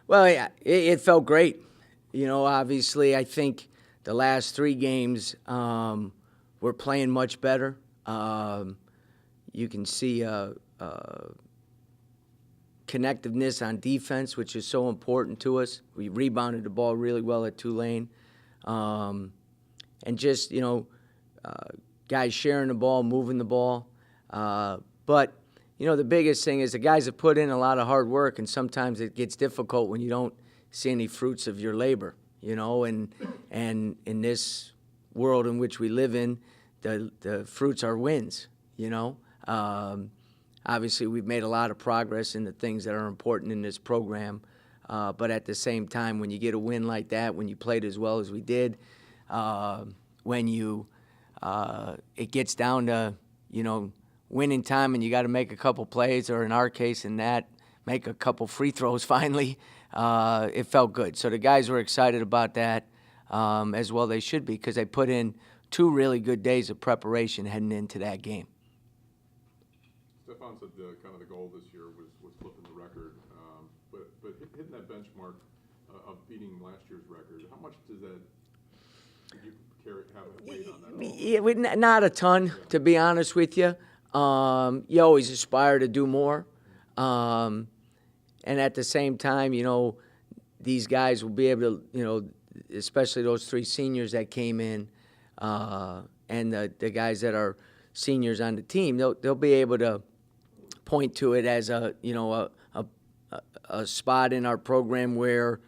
Well, yeah, it felt great. Obviously, I think the last three games we're playing much better. You can see connectiveness on defense, which is so important to us. We rebounded the ball really well at Tulane. And just, guys sharing the ball, moving the ball. But the biggest thing is the guys have put in a lot of hard work, and sometimes it gets difficult when you don't see any fruits of your labor, and in this world in which we live in, the fruits are wins, Obviously, we've made a lot of progress in the things that are important in this program, but at the same time, when you get a win like that, when you played as well as we did, when it gets down to, winning time and you got to make a couple plays, or in our case, make a couple free throws finally, it felt good. So the guys were excited about that, as well they should be, because they put in 2 really good days of preparation heading into that game. Stefan said kind of the goal this year was flipping the record, but hitting that benchmark of beating last year's record, how much does that have a weight on that? Yeah, not a ton, to be honest with you. You always aspire to do more, and at the same time, these guys will be able to, especially those 3 seniors that came in, and the guys that are seniors on the team, they'll be able to point to it as a spot in our program where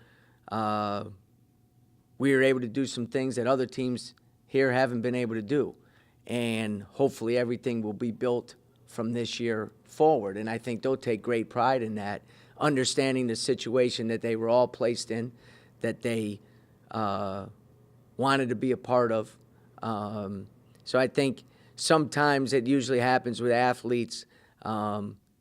we were able to do some things that other teams here haven't been able to do. And hopefully everything will be built from this year forward. And I think they'll take great pride in that, understanding the situation that they were all placed in, that they wanted to be a part of. So I think sometimes it usually happens with athletes.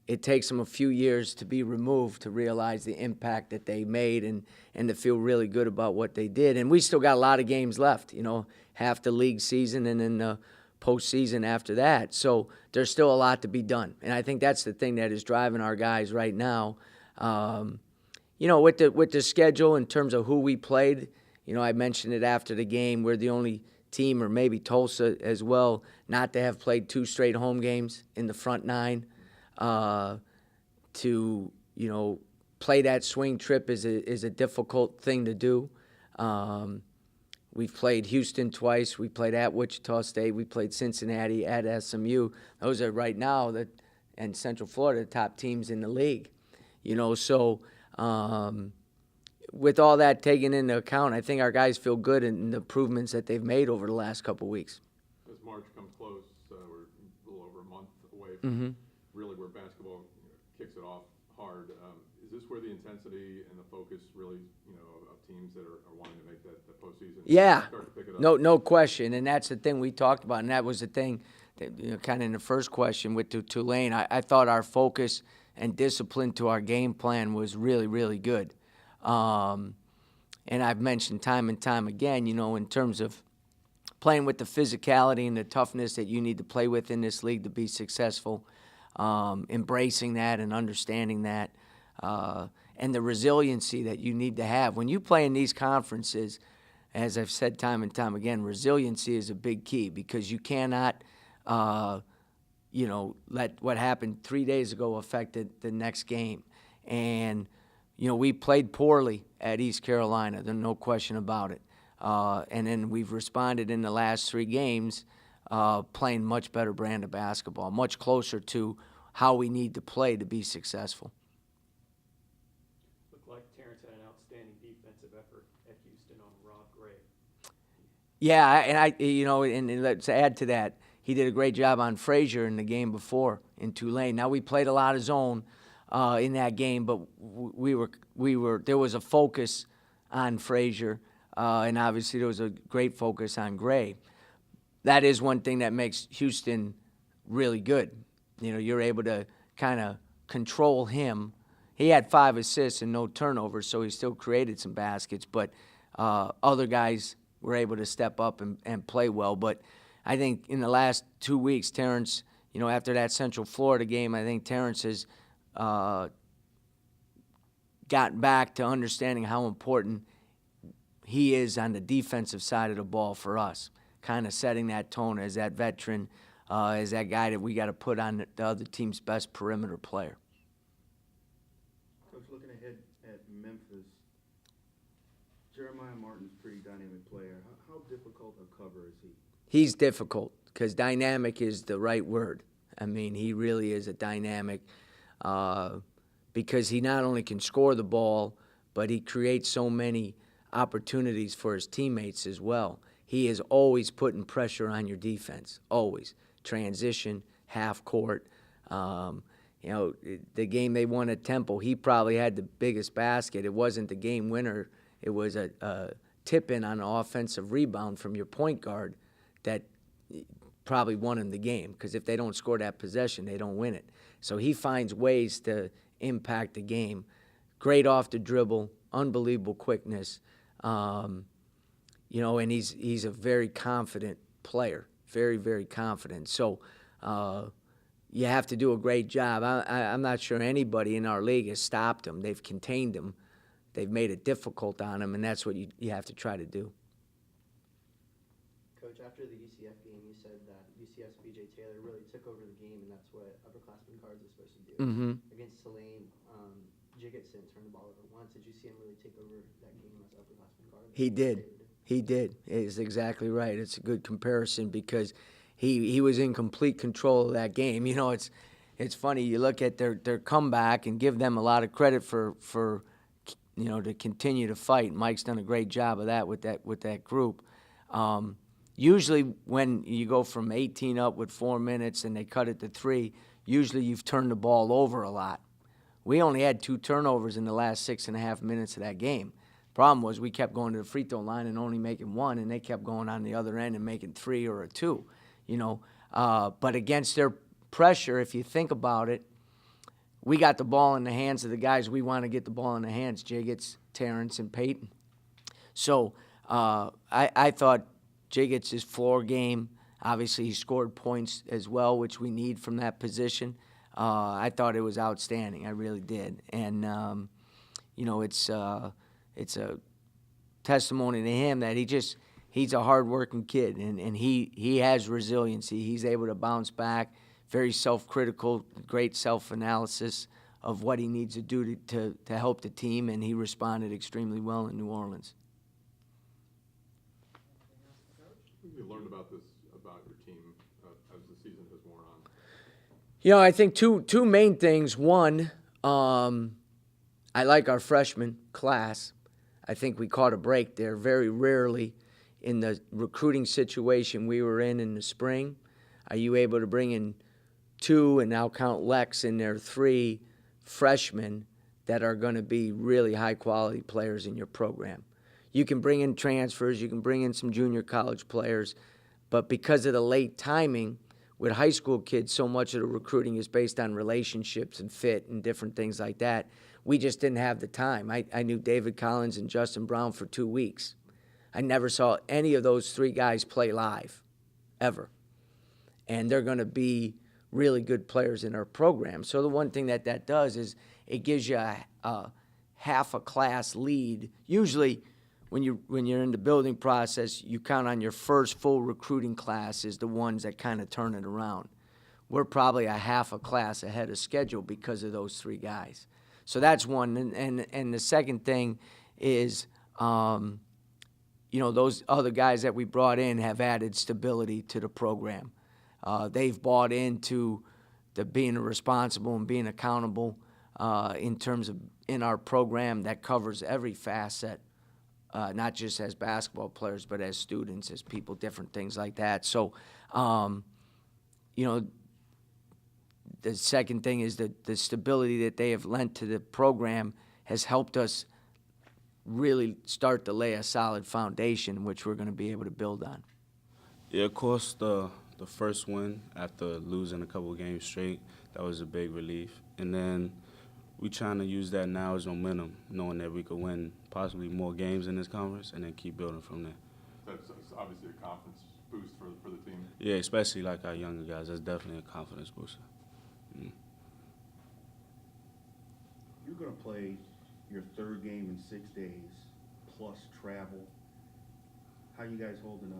It takes them a few years to be removed to realize the impact that they made and to feel really good about what they did. And we still got a lot of games left, half the league season and then the postseason after that. So there's still a lot to be done. And I think that's the thing that is driving our guys right now. With the schedule in terms of who we played, I mentioned it after the game. We're the only team, or maybe Tulsa as well, not to have played 2 straight home games in the front 9. To play that swing trip is a difficult thing to do. We've played Houston twice. We played at Wichita State. We played Cincinnati, at SMU. Those are right now and Central Florida, the top teams in the league. So with all that taken into account, I think our guys feel good in the improvements that they've made over the last couple of weeks. As March comes close, we're a little over a month away from really where basketball kicks it off hard. Is this where the intensity and the focus really, of teams that are wanting to make that postseason? Yeah, start to pick it up? No question, and that's the thing we talked about, and that was the thing that, kind of in the first question with Tulane. I thought our focus and discipline to our game plan was really, really good. And I've mentioned time and time again, in terms of playing with the physicality and the toughness that you need to play with in this league to be successful, embracing that and understanding that, and the resiliency that you need to have. When you play in these conferences, as I've said time and time again, resiliency is a big key, because you cannot let what happened 3 days ago affect the next game. And we played poorly at East Carolina. There's no question about it. And then we've responded in the last 3 games, playing much better brand of basketball, much closer to how we need to play to be successful. Looked like Terrence had an outstanding defensive effort at Houston on Rob Gray. Yeah, and let's add to that, he did a great job on Frazier in the game before in Tulane. Now, we played a lot of zone in that game, but there was a focus on Frazier, and obviously there was a great focus on Gray. That is one thing that makes Houston really good. You're able to kind of control him. He had 5 assists and no turnovers, so he still created some baskets, but other guys were able to step up and play well. But I think in the last 2 weeks, Terrence, after that Central Florida game, I think Terrence has gotten back to understanding how important he is on the defensive side of the ball for us, kind of setting that tone as that veteran, as that guy that we got to put on the other team's best perimeter player. Coach, looking ahead at Memphis, Jeremiah Martin's a pretty dynamic player. How difficult a cover is he? He's difficult because dynamic is the right word. I mean, he really is a dynamic because he not only can score the ball, but he creates so many opportunities for his teammates as well. He is always putting pressure on your defense, always. Transition, half court. You know, the game they won at Temple, he probably had the biggest basket. It wasn't the game winner. It was a tip-in on an offensive rebound from your point guard that probably won him the game, because if they don't score that possession, they don't win it. So he finds ways to impact the game. Great off the dribble, unbelievable quickness. You know, and he's a very confident player, very, very confident. So you have to do a great job. I'm not sure anybody in our league has stopped him. They've contained him. They've made it difficult on him, and that's what you have to try to do. Coach, after the UCF game, you said that UCF's B.J. Taylor really took over the game, and that's what upperclassmen guards are supposed to do. Mm-hmm. Against Tulane, Jiggetson turned the ball over once. Did you see him really take over that game as upperclassman guard? He did. He did. It's exactly right. It's a good comparison because he was in complete control of that game. You know, it's funny. You look at their comeback and give them a lot of credit for you know, to continue to fight. Mike's done a great job of that with that group. Usually when you go from 18 up with 4 minutes and they cut it to 3, usually you've turned the ball over a lot. We only had 2 turnovers in the last 6.5 minutes of that game. Problem was we kept going to the free throw line and only making 1, and they kept going on the other end and making 3 or a 2. You know, but against their pressure, if you think about it, we got the ball in the hands of the guys we want to get the ball in the hands: Jiggets, Terrence, and Peyton. So I thought Jiggets' floor game, obviously he scored points as well, which we need from that position. I thought it was outstanding. I really did. And, you know, it's a testimony to him that he's a hard-working kid, and he has resiliency. He's able to bounce back, very self-critical, great self-analysis of what he needs to do to help the team, and he responded extremely well in New Orleans. What have you learned about your team as the season has worn on? You know, I think two main things. One, I like our freshman class. I think we caught a break there. Very rarely in the recruiting situation we were in the spring are you able to bring in 2, and now count Lex in there, 3 freshmen that are going to be really high-quality players in your program. You can bring in transfers, you can bring in some junior college players, but because of the late timing, with high school kids, so much of the recruiting is based on relationships and fit and different things like that. We just didn't have the time. I knew David Collins and Justin Brown for 2 weeks. I never saw any of those 3 guys play live, ever. And they're going to be really good players in our program. So the one thing that does is it gives you a half a class lead. Usually when you're in the building process, you count on your first full recruiting class as the ones that kind of turn it around. We're probably a half a class ahead of schedule because of those 3 guys. So that's one. And the second thing is, you know, those other guys that we brought in have added stability to the program. They've bought into the being responsible and being accountable in terms of in our program that covers every facet, not just as basketball players, but as students, as people, different things like that. So, you know, the second thing is that the stability that they have lent to the program has helped us really start to lay a solid foundation, which we're going to be able to build on. Yeah, of course, the first win after losing a couple of games straight, that was a big relief. And then we trying to use that now as momentum, knowing that we could win possibly more games in this conference and then keep building from there. That's obviously a confidence boost for the team. Yeah, especially like our younger guys. That's definitely a confidence booster. You're going to play your third game in 6 days, plus travel. How you guys holding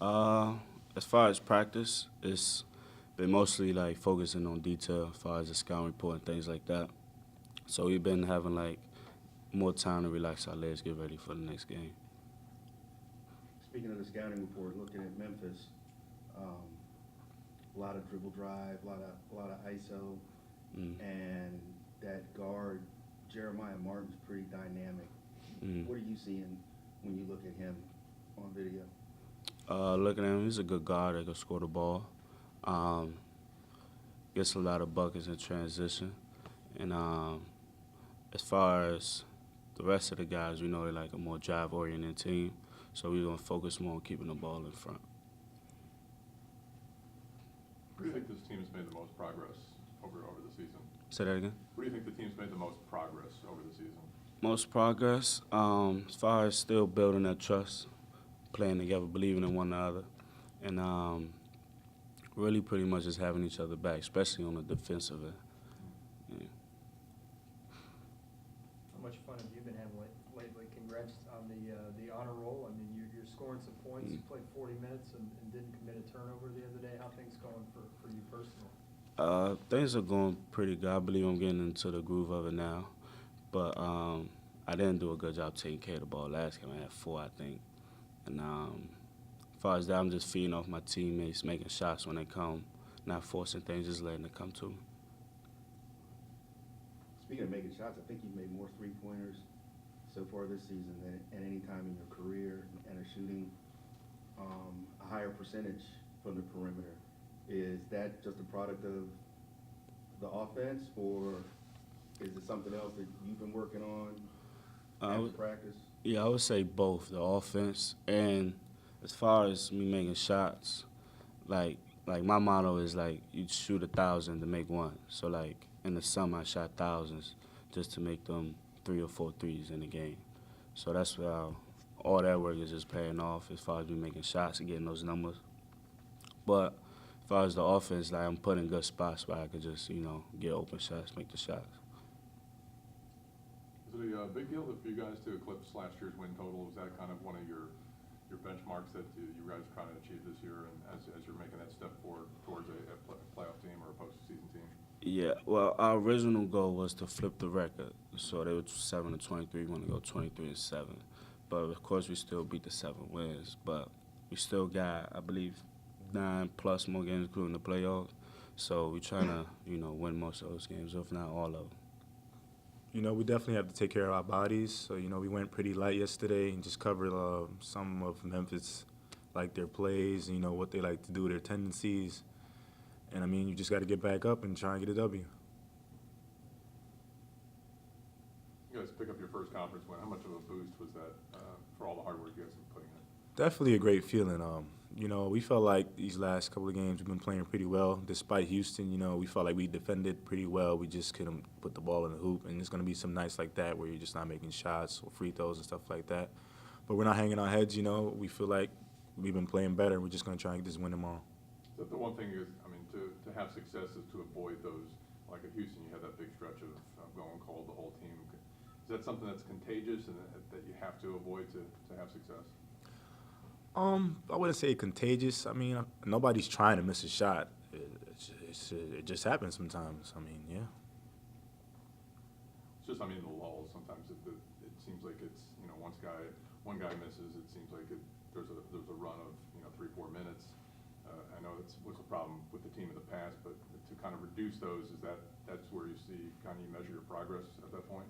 up? As far as practice, it's been mostly like focusing on detail as far as the scouting report and things like that. So we've been having like more time to relax our legs, get ready for the next game. Speaking of the scouting report, looking at Memphis, a lot of dribble drive, a lot of ISO, and that guard Jeremiah Martin's pretty dynamic. What are you seeing when you look at him on video? Looking at him, he's a good guard that can score the ball. Gets a lot of buckets in transition. And as far as the rest of the guys, we know they're like a more drive-oriented team. So we're going to focus more on keeping the ball in front. Where do you think this team has made the most progress over the season? Say that again? Where do you think the team's made the most progress over the season? Most progress, as far as still building that trust, playing together, believing in one another, and really pretty much just having each other back, especially on the defensive end. Yeah. How much fun have you been having lately? Congrats on the honor roll. I mean, you're scoring some points. You played 40 minutes and didn't commit a turnover the other day. How are things going for you personally? Things are going pretty good. I believe I'm getting into the groove of it now. But I didn't do a good job taking care of the ball last game. I had 4, I think. And as far as that, I'm just feeding off my teammates, making shots when they come, not forcing things, just letting it come to me. Speaking of making shots, I think you've made more three-pointers so far this season than at any time in your career, and are shooting a higher percentage from the perimeter. Is that just a product of the offense, or is it something else that you've been working on after practice? Yeah, I would say both, the offense and as far as me making shots, like my motto is like you shoot 1,000 to make 1. So like in the summer I shot thousands just to make them 3 or 4 threes in the game. So that's how all that work is just paying off as far as me making shots and getting those numbers. But as far as the offense, like I'm put in good spots where I could just, get open shots, make the shots. Is it a big deal for you guys to eclipse last year's win total? Is that kind of one of your benchmarks that you guys are trying to achieve this year, and as you're making that step forward towards a playoff team or a postseason team? Yeah, well, our original goal was to flip the record. So they were 7-23. We want to go 23-7. But of course, we still beat the 7 wins. But we still got, I believe, 9+ more games, including the playoffs. So we're trying to, win most of those games, if not all of them. We definitely have to take care of our bodies. So, we went pretty light yesterday and just covered some of Memphis, like their plays, what they like to do, their tendencies. And, you just got to get back up and try and get a W. You guys pick up your first conference win. How much of a boost was that for all the hard work you guys have been putting in? Definitely a great feeling. We felt like these last couple of games we've been playing pretty well. Despite Houston, we felt like we defended pretty well. We just couldn't put the ball in the hoop. And there's going to be some nights like that where you're just not making shots or free throws and stuff like that. But we're not hanging our heads, We feel like we've been playing better. We're just going to try and get this win tomorrow. So the one thing is, to have success is to avoid those, like at Houston, you had that big stretch of going cold, the whole team. Is that something that's contagious and that you have to avoid to have success? I wouldn't say contagious. Nobody's trying to miss a shot. It just happens sometimes. Yeah. It's just, the lulls. Sometimes it seems like it's, one guy misses, it seems like there's a run of, 3-4 minutes. I know that was a problem with the team in the past, but to kind of reduce those, that's where you see, you measure your progress at that point?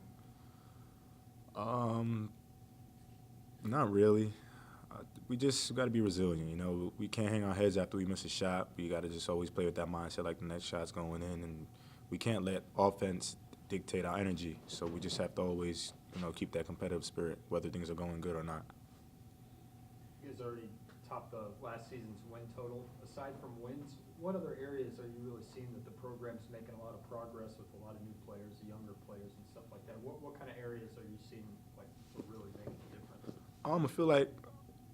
Not really. We just got to be resilient, We can't hang our heads after we miss a shot. We got to just always play with that mindset like the next shot's going in, and we can't let offense dictate our energy. So we just have to always, keep that competitive spirit, whether things are going good or not. You guys already topped the last season's win total. Aside from wins, what other areas are you really seeing that the program's making a lot of progress with a lot of new players, the younger players and stuff like that? What kind of areas are you seeing like really making a difference? I feel like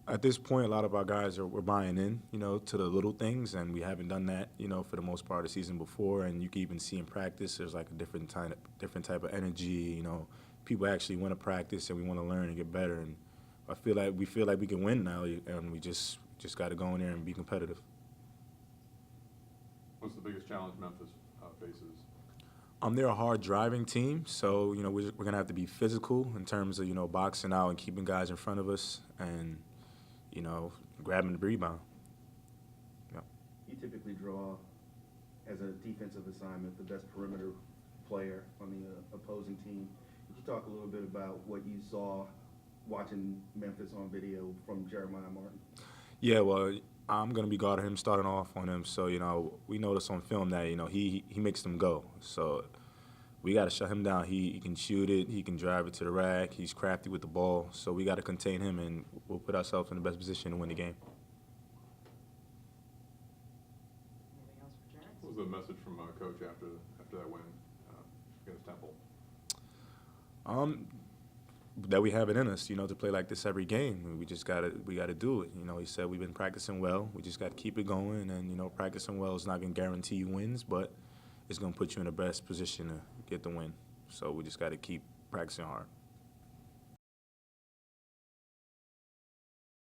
At this point, a lot of our guys we're buying in, to the little things, and we haven't done that, for the most part of the season before. And you can even see in practice, there's like a different type of energy. People actually want to practice, and we want to learn and get better. And we feel like we can win now, and we just got to go in there and be competitive. What's the biggest challenge Memphis faces? They're a hard driving team, so we're gonna have to be physical in terms of boxing out and keeping guys in front of us, and grabbing the rebound. Yep. You typically draw, as a defensive assignment, the best perimeter player on the opposing team. Could you talk a little bit about what you saw watching Memphis on video from Jeremiah Martin? Yeah, well, I'm going to be guarding him, starting off on him. So, we noticed on film that, he makes them go. So we got to shut him down. He can shoot it. He can drive it to the rack. He's crafty with the ball. So we got to contain him, and we'll put ourselves in the best position to win the game. Anything else for Terrence? What was the message from Coach after that win against Temple? That we have it in us, to play like this every game. We gotta do it. He said we've been practicing well. We just got to keep it going, and practicing well is not gonna guarantee you wins, but it's gonna put you in the best position to get the win. So we just got to keep practicing hard.